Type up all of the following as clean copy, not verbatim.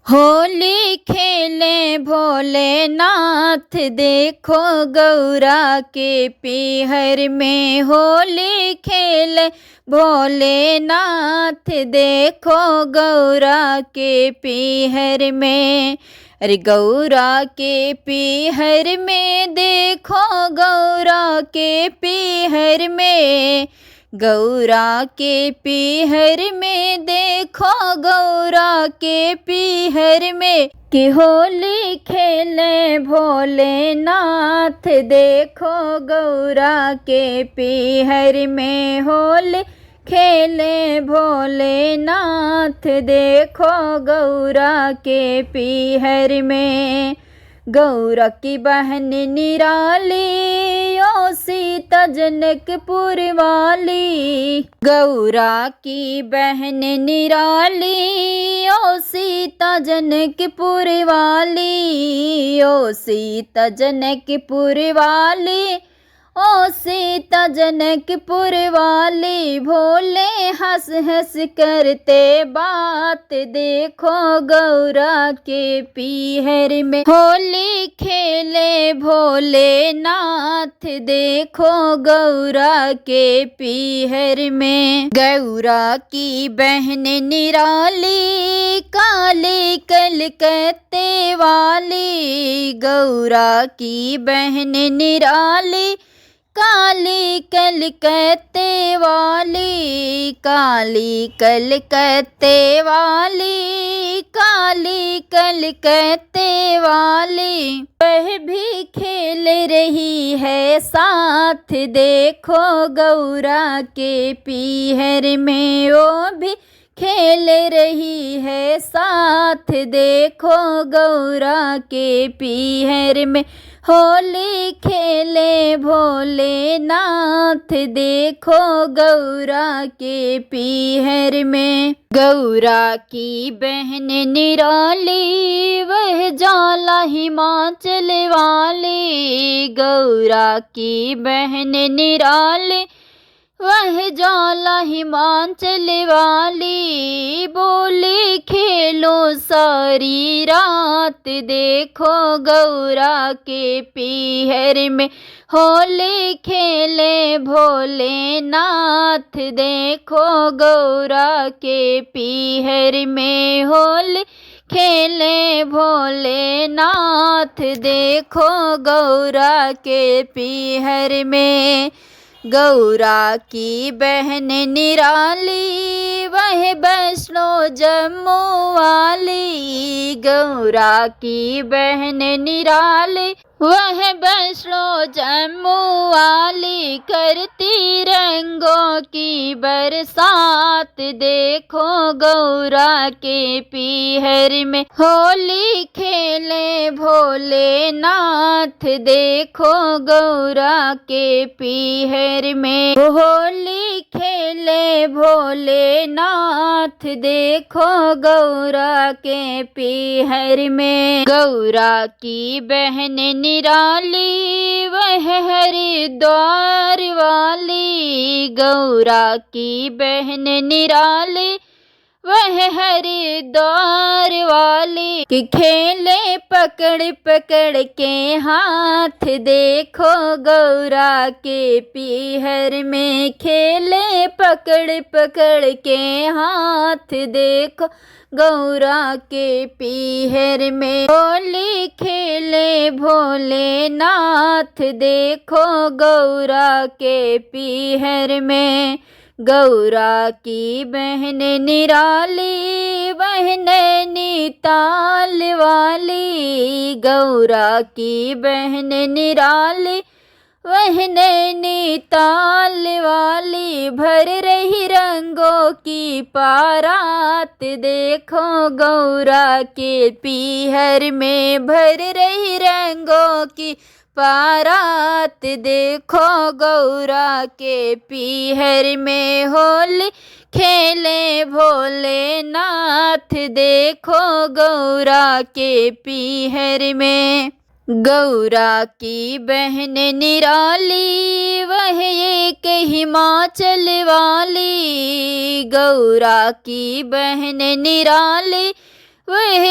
होली खेले भोलेनाथ देखो गौरा के पीहर में। होली खेले भोलेनाथ देखो गौरा के पीहर में। अरे गौरा के पीहर में देखो गौरा के पीहर में। गौरा के पीहर में देखो गौरा के पीहर में कि होली खेले भोलेनाथ देखो गौरा के पीहर में। होली खेले भोलेनाथ देखो गौरा के पीहर में। गौरा की बहन निराली ओ सीता जनकपुर वाली। गौरा की बहन निराली ओ सीता जनकपुर वाली। ओ सीता जनकपुर वाली ओ सीता जनकपुर वाली। भोले हंस हंस करते बात देखो गौरा के पीहर में। होली खेले भोलेनाथ देखो गौरा के पीहर में। गौरा की बहन निराली काली कलकत्ते वाली। गौरा की बहन निराली काली कलकत्ते वाली। काली कलकत्ते वाली काली कलकत्ते वाली। वह भी खेल रही है साथ देखो गौरा के पीहर में। वो भी खेल रही है साथ देखो गौरा के पीहर में। होली खेले भोलेनाथ देखो गौरा के पीहर में। गौरा की बहन निराली वह जाला हिमाचल वाली। गौरा की बहन निराली वह जाला हिमाचल वाली। बोली खेलो सारी रात देखो गौरा के पीहर में। होली खेले भोलेनाथ देखो गौरा के पीहर में। होली खेले भोलेनाथ देखो गौरा के पीहर में। गौरा की बहन निराली वह वैष्णो जम्मू वाली। गौरा की बहन निराली वह वैष्णो जम्मू वाली। करती रंगों की बरसात देखो गौरा के पीहर में। होली खेले भोलेनाथ देखो गौरा के पीहर में। होली खेले भोलेनाथ देखो गौरा के पीहर में। गौरा की बहन निराली वह हरिद्वार वाली। गौरा की बहन निराली वह हरिद्वार वाली। कि खेले पकड़ पकड़ के हाथ देखो गौरा के पीहर में। खेले पकड़ पकड़ के हाथ देखो गौरा के पीहर में। होली खेले भोलेनाथ देखो गौरा के पीहर में। गौरा की बहन निराली वह नैनीताल वाली। गौरा की बहन निराली वह नैनीताल वाली। भर रही रंगों की बारात देखो गौरा के पीहर में। भर रही रंगों की बारात देखो गौरा के पीहर में। होली खेले भोलेनाथ देखो गौरा के पीहर में। गौरा की बहन निराली वह एक हिमाचल वाली। गौरा की बहन निराली वह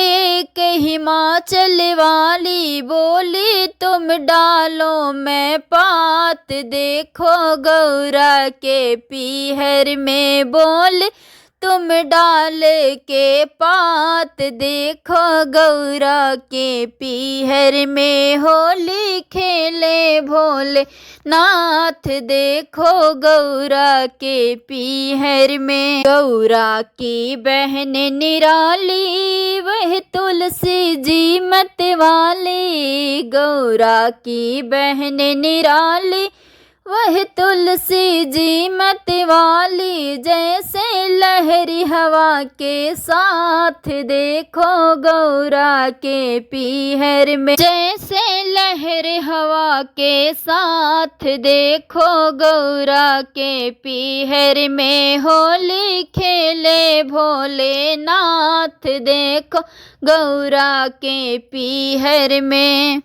एक हिमाचल वाली बोली तुम डालो मैं पात, देखो गौरा के पीहर में बोल तुम डाल के पात, देखो गौरा के पीहर में होली खेले भोले नाथ, देखो गौरा के पीहर में। गौरा की बहन निराली वह तुलसी जी मत वाली, गौरा की बहन निराली वह तुलसी जी मत वाली, जैसे लहरी हवा के साथ, देखो गौरा के पीहर में। जैसे लहर हवा के साथ, देखो गौरा के पीहर में होली खेले भोले नाथ, देखो गौरा के पीहर में।